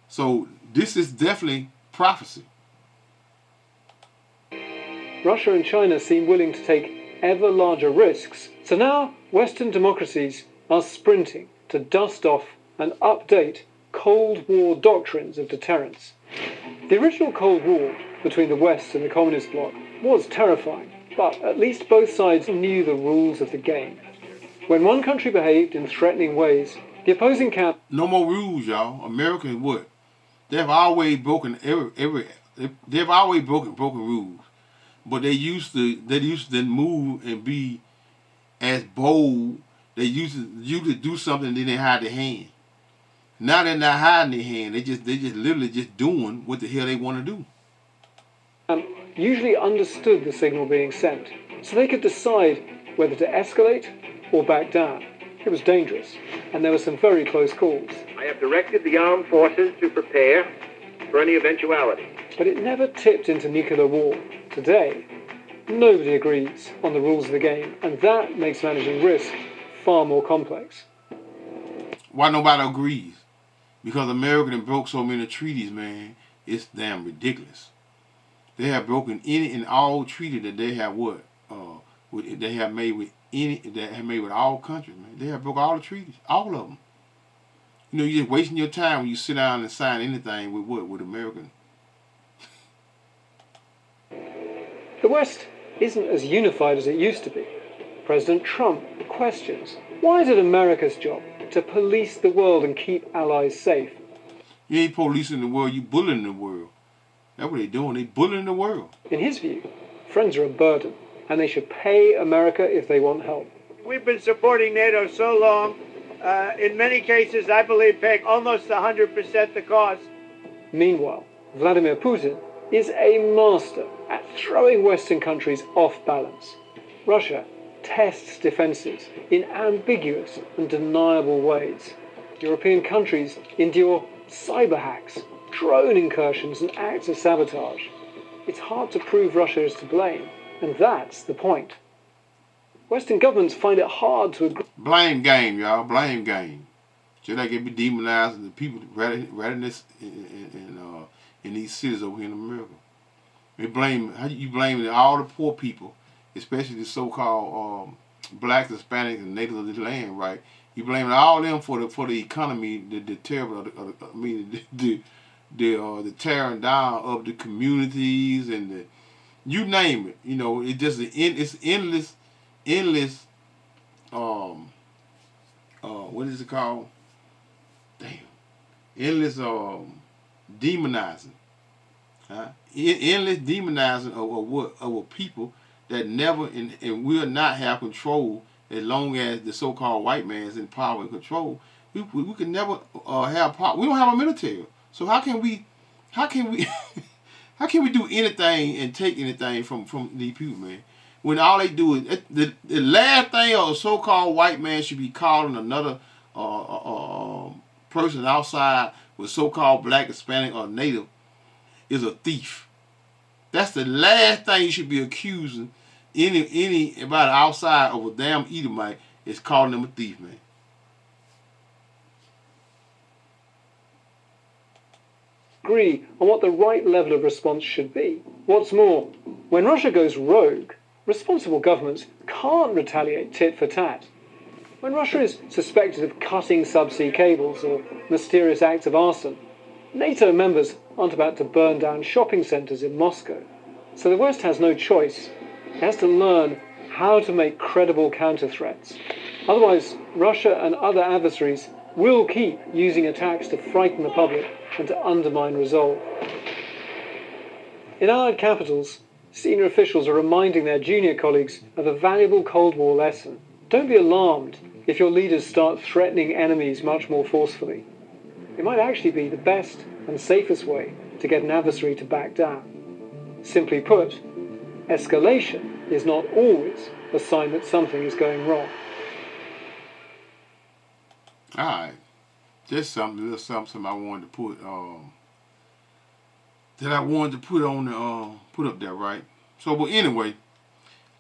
So this is definitely prophecy. Russia and China seem willing to take ever larger risks, so now Western democracies are sprinting to dust off and update Cold War doctrines of deterrence. The original Cold War between the West and the Communist bloc was terrifying, but at least both sides knew the rules of the game. When one country behaved in threatening ways, the opposing camp... No more rules, y'all. Americans what? They've always broken they've always broken rules. But they used to move and be as bold. They used to do something and then they hide their hand. Now they're not hiding their hand. They just literally just doing what the hell they want to do. Usually understood the signal being sent, so they could decide whether to escalate or back down. It was dangerous, and there were some very close calls. I have directed the armed forces to prepare for any eventuality. But it never tipped into nuclear war. Today, nobody agrees on the rules of the game, and that makes managing risk far more complex. Why nobody agrees? Because America done broke so many treaties, man. It's damn ridiculous. They have broken any and all treaty that they have they have made with all countries, man. They have broke all the treaties, all of them. You know, you're just wasting your time when you sit down and sign anything with Americans. The West isn't as unified as it used to be. President Trump questions, why is it America's job to police the world and keep allies safe? You ain't policing the world, you bullying the world. That's what they're doing, they bullying the world. In his view, friends are a burden, and they should pay America if they want help. We've been supporting NATO so long, in many cases, I believe, paying almost 100% the cost. Meanwhile, Vladimir Putin is a master at throwing Western countries off balance. Russia tests defences in ambiguous and deniable ways. European countries endure cyber hacks, drone incursions and acts of sabotage. It's hard to prove Russia is to blame, and that's the point. Western governments find it hard to agree. Blame game, y'all. Blame game. Just like it be demonizing the people rather than this in these cities over here in America. They blame, how you blame all the poor people, especially the so-called blacks, Hispanics, and natives of this land, right? You blame all them for the economy, the tearing down of the communities and the, you name it. You know, it just it's endless. What is it called? Damn, endless demonizing. Endless demonizing of people that never and will not have control as long as the so-called white man is in power and control. We can never have power. We don't have a military, so how can we how can we do anything and take anything from these people, man? When all they do is the last thing a so-called white man should be calling another person outside with so-called black, Hispanic, or native is a thief. That's the last thing you should be accusing anybody outside of a damn Edomite is calling them a thief, man. Agree on what the right level of response should be. What's more, when Russia goes rogue, responsible governments can't retaliate tit for tat. When Russia is suspected of cutting subsea cables or mysterious acts of arson, NATO members aren't about to burn down shopping centres in Moscow. So the West has no choice. It has to learn how to make credible counter-threats. Otherwise, Russia and other adversaries will keep using attacks to frighten the public and to undermine resolve. In Allied capitals, senior officials are reminding their junior colleagues of a valuable Cold War lesson. Don't be alarmed if your leaders start threatening enemies much more forcefully. it might actually be the best and safest way to get an adversary to back down. Simply put, escalation is not always a sign that something is going wrong. All right, just something I wanted to put on the put up there, right? So, but anyway,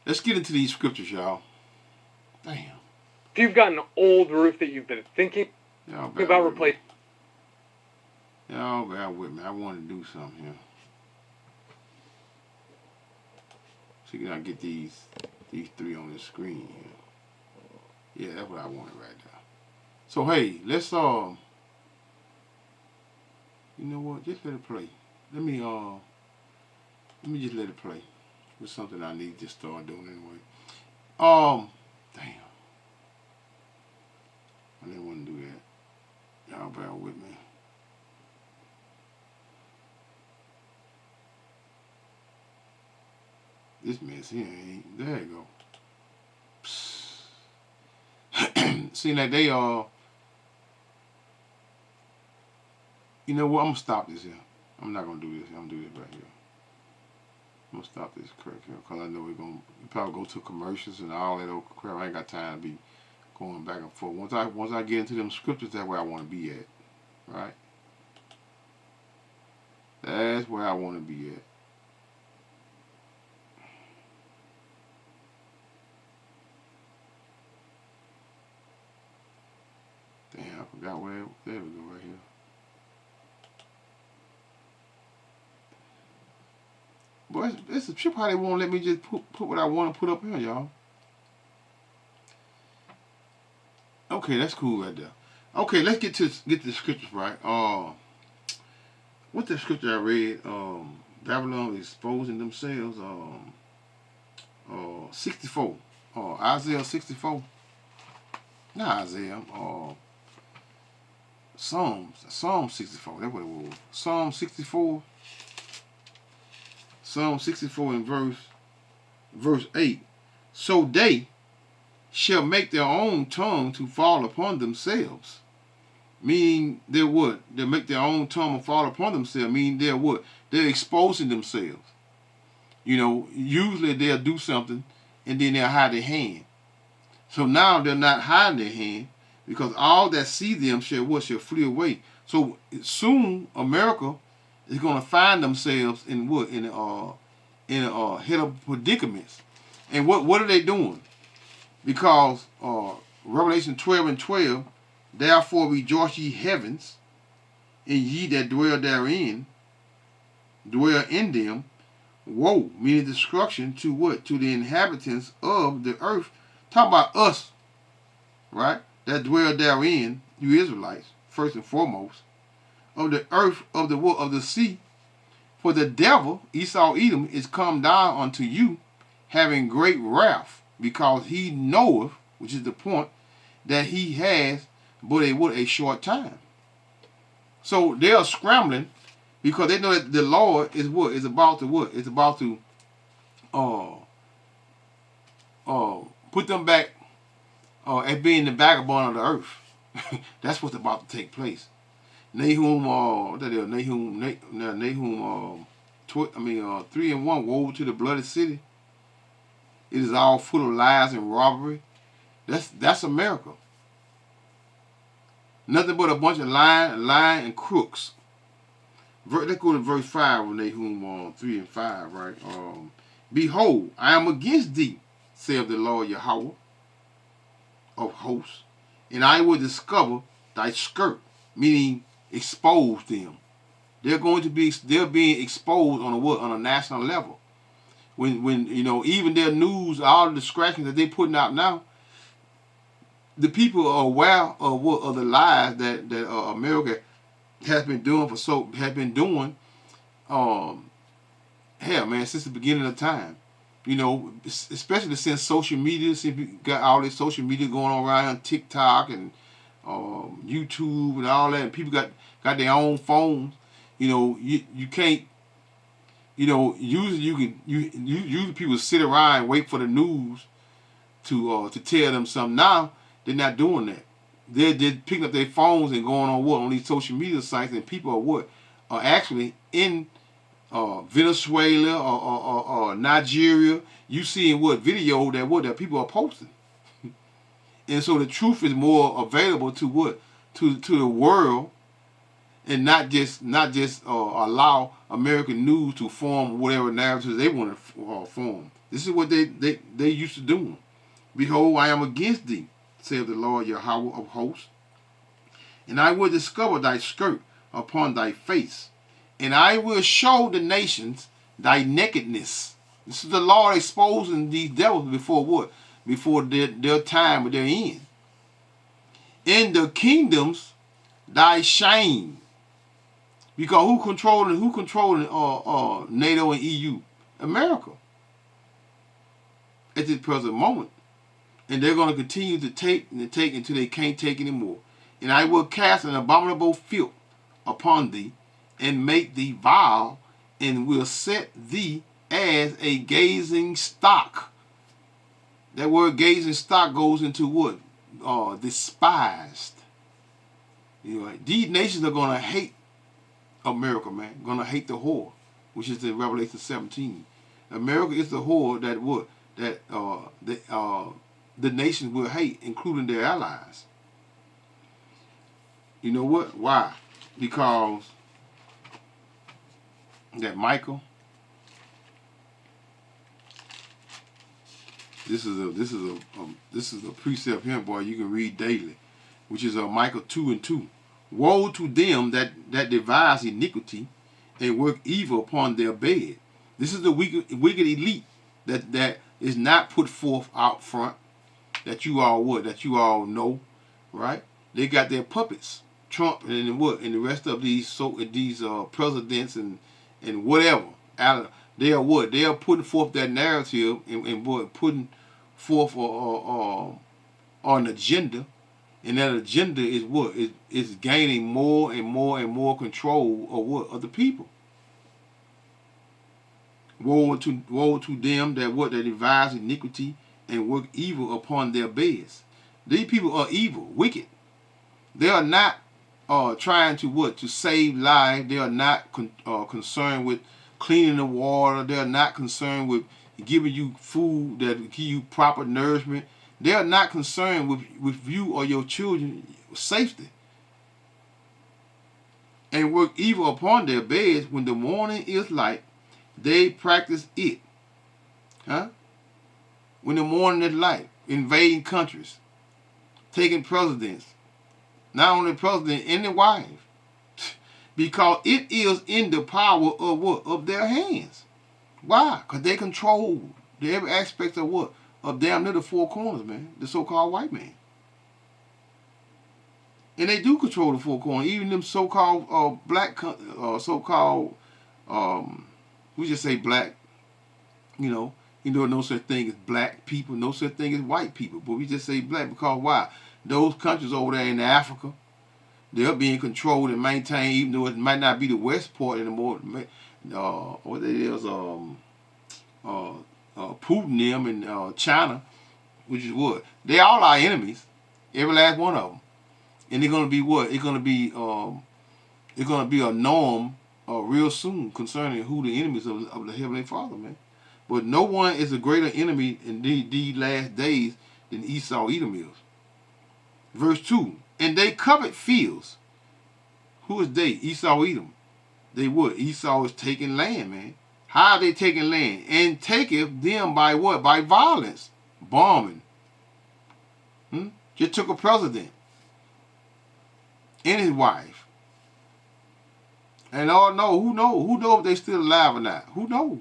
let's get into these scriptures, y'all. Damn. If you've got an old roof that you've been thinking about replacing, y'all bear with me. I want to do something here. See, can I get these three on the screen here? Yeah, that's what I wanted right there. So hey, let's you know what? Just let it play. Let me just let it play. It's something I need to start doing anyway. Damn. I didn't want to do that. Y'all bear with me. This mess here ain't. There you go. See that they you know what? I'm gonna stop this here. I'm not gonna do this. I'm gonna do this right here. I'm gonna stop this crap here because I know we're gonna probably go to commercials and all that old crap. I ain't got time to be going back and forth. Once I get into them scriptures, that's where I want to be at, right? That's where I want to be at. Damn, I forgot where. There we go, right here. Boy, it's a trip how they won't let me just put what I want to put up here, y'all. Okay, that's cool right there. Okay, let's get to the scriptures, right? What's the scripture I read? Babylon exposing themselves. 64. Isaiah 64. Not Isaiah. Psalm 64. That's what it was. Psalm 64. Psalm 64 in verse 8. So they shall make their own tongue to fall upon themselves. Meaning they're what? They'll make their own tongue to fall upon themselves. Meaning they're what? They're exposing themselves. You know, usually they'll do something and then they'll hide their hand. So now they're not hiding their hand because all that see them shall flee away. So soon America is going to find themselves in what? In a head of predicaments. And what are they doing? Because Revelation 12 and 12, therefore rejoice ye heavens, and ye that dwell therein, dwell in them. Woe, meaning destruction to what? To the inhabitants of the earth. Talk about us, right? That dwell therein, you Israelites, first and foremost, of the earth, of the what? Of the sea. For the devil, Esau Edom, is come down unto you, having great wrath, because he knoweth, which is the point, that he has but a short time. So they are scrambling because they know that the Lord is what? Is about to what? It's about to put them back as being the vagabond of the earth. That's what's about to take place. Nahum 3 and 1, woe to the bloody city. It is all full of lies and robbery. That's America. Nothing but a bunch of lying and crooks. Let's go to verse 5 of Nahum 3 and 5, right? Behold, I am against thee, saith the Lord Yahweh of hosts, and I will discover thy skirt, meaning expose them. They're being exposed on a national level. When you know, even their news, all the distractions that they putting out now, the people are aware of the lies that America has been doing hell, man, since the beginning of time. You know, especially since social media, since we got all this social media going on around TikTok and YouTube and all that, and people got their own phones. You know, you can't. You know, usually people sit around and wait for the news to tell them something. Now they're not doing that. they're picking up their phones and going on what on these social media sites, and people are what are actually in Venezuela or Nigeria. You seeing what video that people are posting, and so the truth is more available to what to the world, and not just allow American news to form whatever narratives they want to form. This is what they used to do. Behold, I am against thee, saith the Lord Yahweh of hosts, and I will discover thy skirt upon thy face, and I will show the nations thy nakedness. This is the Lord exposing these devils before what? Before their time or their end. In the kingdoms thy shame. Because who controlling NATO and EU? America. At this present moment. And they're going to continue to take until they can't take anymore. And I will cast an abominable filth upon thee, and make thee vile, and will set thee as a gazing stock. That word gazing stock goes into what? Despised. You know, these nations are going to hate America, man. Going to hate the whore, which is in Revelation 17. America is the whore that would the nations will hate, including their allies. You know what? Why? Because that Michael. This is a precept here, boy. You can read daily, which is Micah 2:2. Woe to them that devise iniquity and work evil upon their bed. This is the wicked elite that is not put forth out front. That you all know, right? They got their puppets, Trump and what, and the rest of these presidents and whatever. They are what? They are putting forth that narrative and what, putting forth an agenda, and that agenda is what is gaining more and more and more control of what, of the people. Woe to them that devise iniquity and work evil upon their beds. These people are evil, wicked. They are not trying to save lives. They are not concerned with cleaning the water. They are not concerned with giving you food that will give you proper nourishment. They are not concerned with you or your children's safety. And work evil upon their beds. When the morning is light, they practice it. Huh? When the morning is light, invading countries, taking presidents, not only the president and the wife, because it is in the power of what? Of their hands. Why? Because they control every aspect of what? Of damn near the four corners, man. The so-called white man. And they do control the four corners. Even them so-called black, so-called, we just say black, no such thing as black people, no such thing as white people. But we just say black because why? Those countries over there in Africa, they're being controlled and maintained, even though it might not be the West part anymore. What it is, Putin them and China, which is what? They all our enemies, every last one of them. And they're gonna be what? It's gonna be a norm real soon concerning who the enemies of the Heavenly Father, man. But no one is a greater enemy in these last days than Esau Edom is. Verse 2, and they covet fields. Who is they? Esau Edom. They what? Esau is taking land, man. How are they taking land? And taketh them by what? By violence. Bombing. Just took a president and his wife. And all know, who know if they still alive or not? Who knows?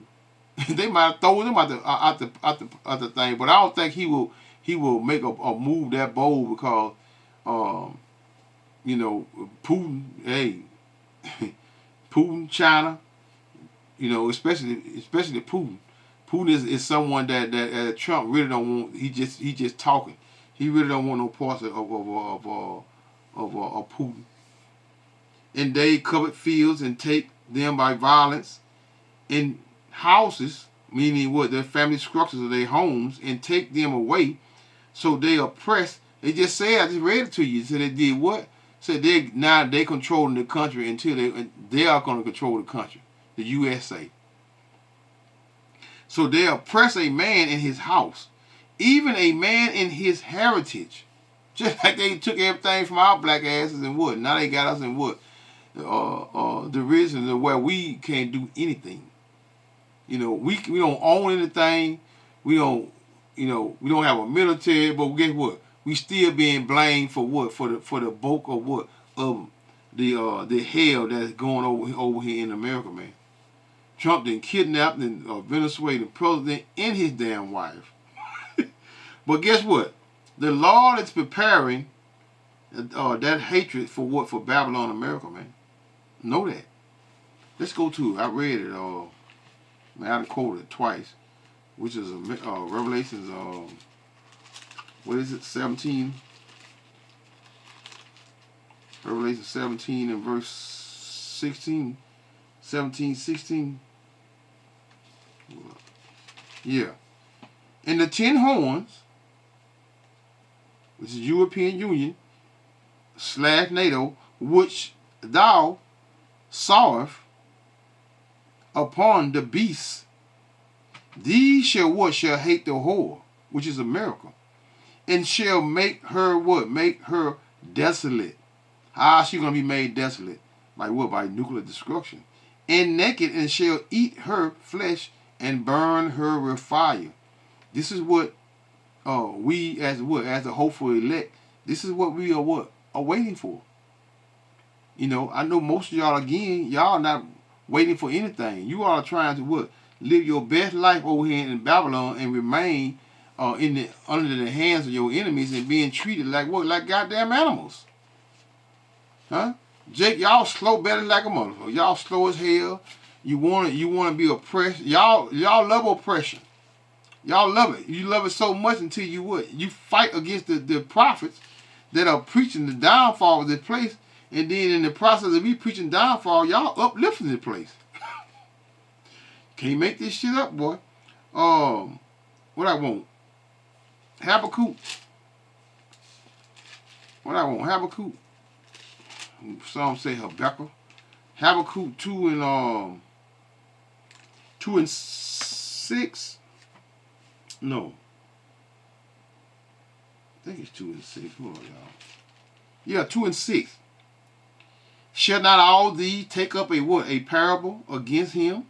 They might have thrown them out the thing, but I don't think he will make a move that bold because Putin, hey, Putin, China, especially Putin. Putin is someone that Trump really don't want. He just talking. He really don't want no parts of Putin. And they covet fields and take them by violence, in houses, meaning what? Their family structures of their homes, and take them away. So they oppress They just said, I just read it to you. So they did what? Said they controlling the country until they are going to control the country, the USA. So they oppress a man in his house, even a man in his heritage. Just like they took everything from our black asses and what? Now they got us in what? The reason of where we can't do anything. You know, we don't own anything. We don't, you know, we don't have a military. But guess what? We still being blamed for what? For the bulk of what? Of the hell that's going over here in America, man. Trump then kidnapped and Venezuelan president and his damn wife. But guess what? The Lord is preparing that hatred for what? For Babylon, America, man. Know that. Let's go to it. I read it. Man, I quoted it twice, which is Revelations. What is it? 17. Revelation 17 and verse 16. 17, 16. Yeah. And the 10 horns, which is European Union / NATO, which thou sawest upon the beast, these shall what? Shall hate the whore, which is America, and shall make her what? Make her desolate. How is she going to be made desolate? By what? By nuclear destruction. And naked, and shall eat her flesh and burn her with fire. This is what we as the hopeful elect, this is what we are waiting for. You know, I know most of y'all, again, y'all not waiting for anything. You all are trying to what? Live your best life over here in Babylon and remain under the hands of your enemies and being treated like what? Like goddamn animals. Huh? Jake, y'all slow better like a motherfucker. Y'all slow as hell. You wanna be oppressed. Y'all love oppression. Y'all love it. You love it so much until you what? You fight against the prophets that are preaching the downfall of this place, and then in the process of me preaching downfall, y'all uplifting the place. Can't make this shit up, boy. What I want? Habakkuk. What I want? Habakkuk. Some say Habakkuk. Habakkuk 2 and 6. No. I think it's 2 and 6. Hold on, y'all. Yeah, 2 and 6. Shall not all these take up a what? A parable against him?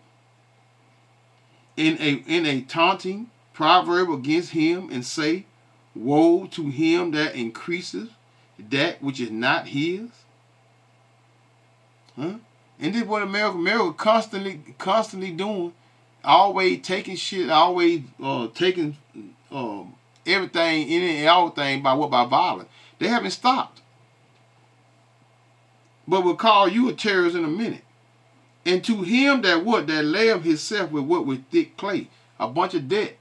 In a taunting proverb against him, and say, woe to him that increases that which is not his? Huh? And this is what America constantly doing. Always taking shit, always taking everything in and everything by violence. They haven't stopped. But we'll call you a terrorist in a minute. And to him that what? That lay up himself with what? With thick clay. A bunch of debt.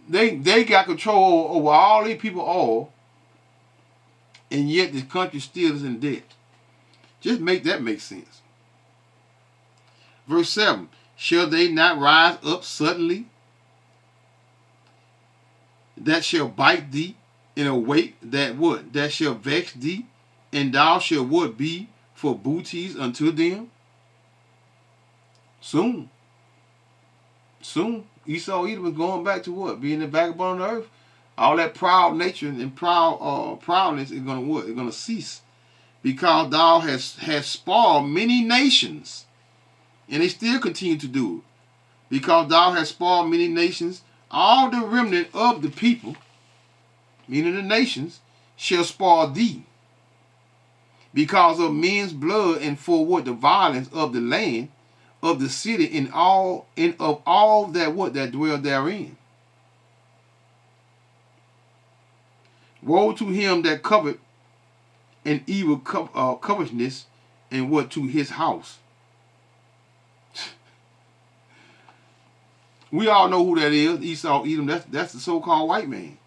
They got control over all these people all. And yet this country still is in debt. Just make that make sense. Verse 7. Shall they not rise up suddenly that shall bite thee, in a weight that what? That shall vex thee, and thou shalt what? Be for booties unto them? Soon. Soon. Esau Edom was going back to what? Being the vagabond on the earth. All that proud nature and proudness is going to what? It's going to cease. Because thou hast spoiled many nations. And they still continue to do it. Because thou hast spoiled many nations, all the remnant of the people, meaning the nations, shall spoil thee. Because of men's blood, and for what? The violence of the land, of the city, and of all that what? That dwell therein. Woe to him that covet an evil covetousness, and what? To his house. We all know who that is. Esau Edom. That's the so-called white man.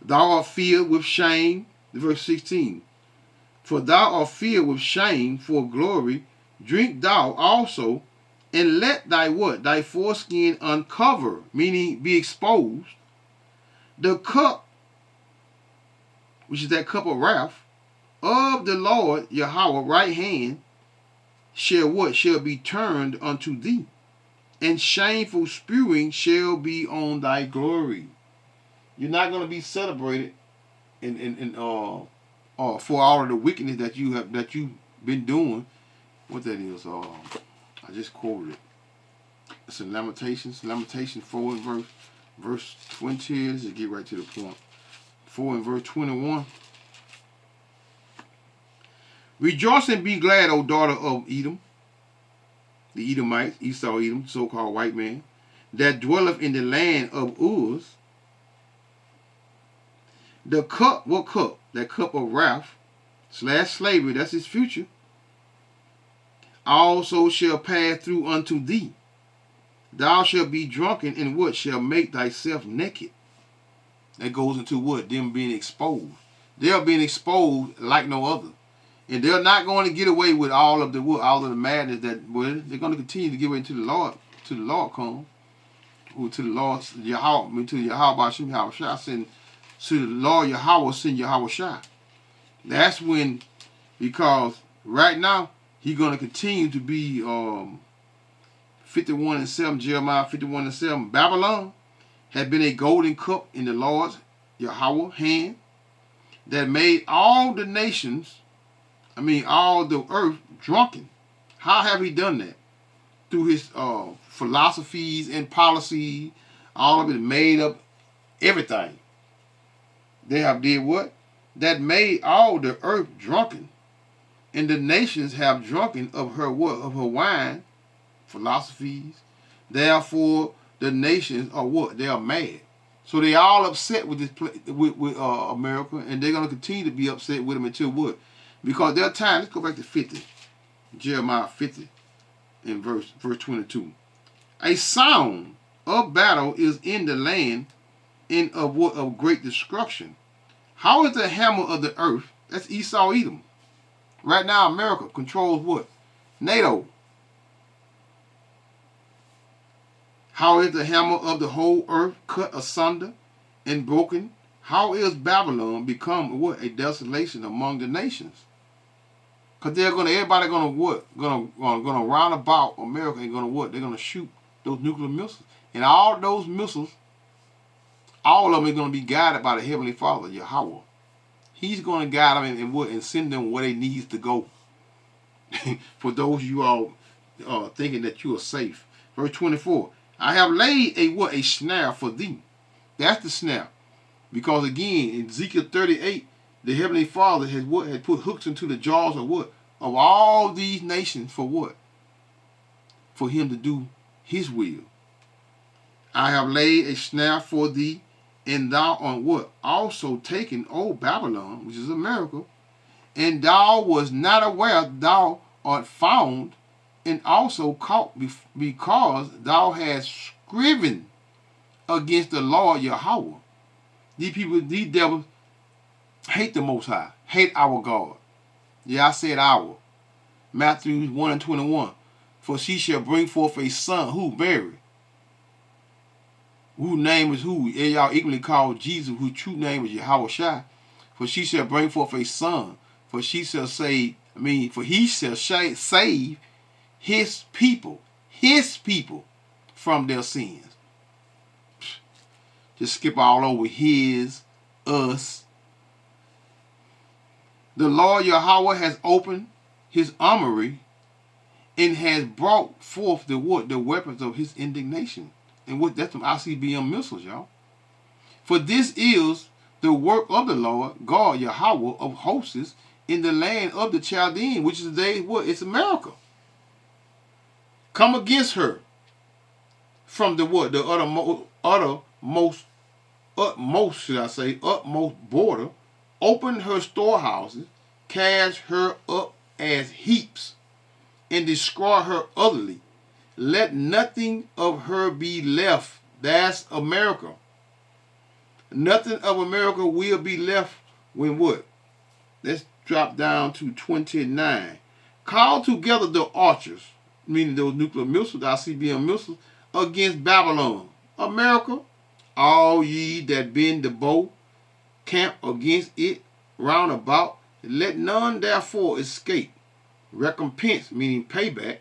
Thou art filled with shame. Verse 16. For thou art filled with shame for glory. Drink thou also, and let thy what? Thy foreskin uncover, meaning be exposed. The cup, which is that cup of wrath, of the Lord Yahweh right hand shall what? Shall be turned unto thee, and shameful spewing shall be on thy glory. You're not going to be celebrated for all of the wickedness that you've been doing. What that is, I just quoted it. It's in Lamentations 4 and verse 20. Let's just get right to the point. 4 and verse 21. Rejoice and be glad, O daughter of Edom, the Edomites, Esau Edom, so-called white man, that dwelleth in the land of Uz. The cup, what cup? That cup of wrath / slavery, that's his future, also shall pass through unto thee. Thou shalt be drunken, and what? Shall make thyself naked. That goes into what? Them being exposed. They're being exposed like no other. And they're not going to get away with all of the madness that, well, they're going to continue to give way to the Lord come. Or to the Lord Yahweh, to Yahweh Shem Yahweh Shai, send to the Lord Yahweh, send Yahweh Shai. That's when, because right now, he's going to continue to be 51 and 7, Jeremiah 51 and 7. Babylon had been a golden cup in the Lord's Yahweh hand that made all the nations, all the earth drunken. How have he done that? Through his philosophies and policies, all of it made up everything. They have did what? That made all the earth drunken. And the nations have drunken of her what? Of her wine, philosophies. Therefore, the nations are what? They are mad. So they all upset with this with America, and they're going to continue to be upset with them until what? Because their time, let's go back to 50. Jeremiah 50 in verse 22. A sound of battle is in the land of great destruction. How is the hammer of the earth? That's Esau Edom. Right now, America controls what? NATO. How is the hammer of the whole earth cut asunder and broken? How is Babylon become what? A desolation among the nations? Because everybody gonna what? Gonna round about America and gonna what? They're gonna shoot those nuclear missiles. And all those missiles, all of them are gonna be guided by the Heavenly Father, Yahweh. He's gonna guide them and send them where they need to go. For those of you all thinking that you are safe. Verse 24. I have laid a snare for thee. That's the snare. Because again, in Ezekiel 38, the Heavenly Father had put hooks into the jaws of what? Of all these nations for what? For him to do his will. I have laid a snare for thee, and thou art what? Also taken, O Babylon, which is America, and thou was not aware thou art found, and also caught because thou hast striven against the Lord Yahweh. These devils hate the Most High, hate our God. Yeah, I said our. Matthew 1 and 21. For she shall bring forth a son, who? Mary. Whose name is who? Y'all equally called Jesus, whose true name is Yahweh Shai. For she shall bring forth a son. For she shall save, for he shall save his people from their sins. Just skip all over his, us. The Lord Yahweh has opened his armory and has brought forth the weapons of his indignation. And what? That's some ICBM missiles, y'all. For this is the work of the Lord God Yahweh of hosts in the land of the Chaldean, which is today what? It's America. Come against her from the what? The utmost border. Open her storehouses, cast her up as heaps, and destroy her utterly. Let nothing of her be left. That's America. Nothing of America will be left when what? Let's drop down to 29. Call together the archers, meaning those nuclear missiles, ICBM missiles, against Babylon. America, all ye that bend the bow, camp against it round about, let none therefore escape. Recompense, meaning payback,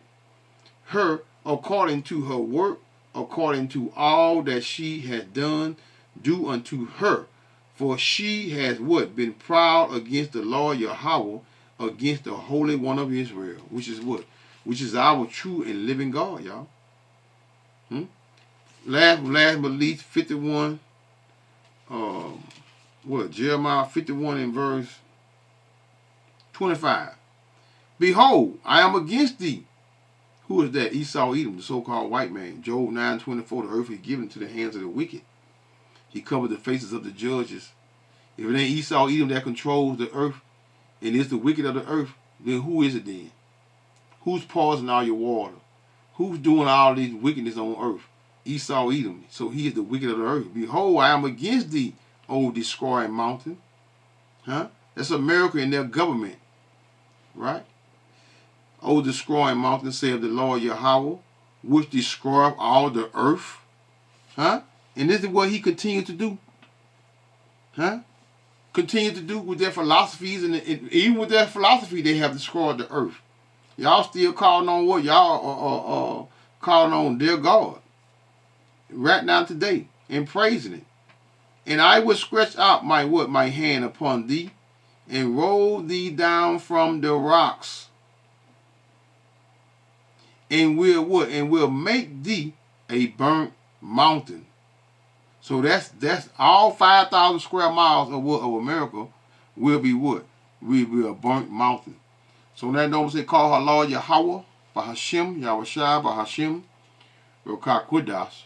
her according to her work, according to all that she has done, do unto her. For she has what? Been proud against the Lord Yahweh, against the Holy One of Israel. Which is what? Which is our true and living God, y'all. Last but least, 51. Jeremiah 51 and verse 25. Behold, I am against thee. Who is that? Esau Edom, the so-called white man. Job 9:24, the earth is given to the hands of the wicked. He covered the faces of the judges. If it ain't Esau Edom that controls the earth, and is the wicked of the earth, then who is it then? Who's poisoning all your water? Who's doing all these wickedness on earth? Esau Edom. So he is the wicked of the earth. Behold, I am against thee, O destroying mountain. That's America and their government. Right? O destroying mountain, saith the Lord Yahweh, which destroyeth all the earth. And this is what he continued to do. Continue to do with their philosophies, and even with their philosophy, they have destroyed the earth. Y'all still calling on what? Y'all calling on their God right now today and praising it. And I will stretch out my hand upon thee, and roll thee down from the rocks, and will what? And will make thee a burnt mountain. So that's all 5,000 square miles of America will be what? Will be a burnt mountain. So that don't say call her Lord Yahweh, Bahashim, Yahushua, Bahashim, Rokakudas,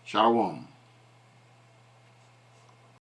Shalom.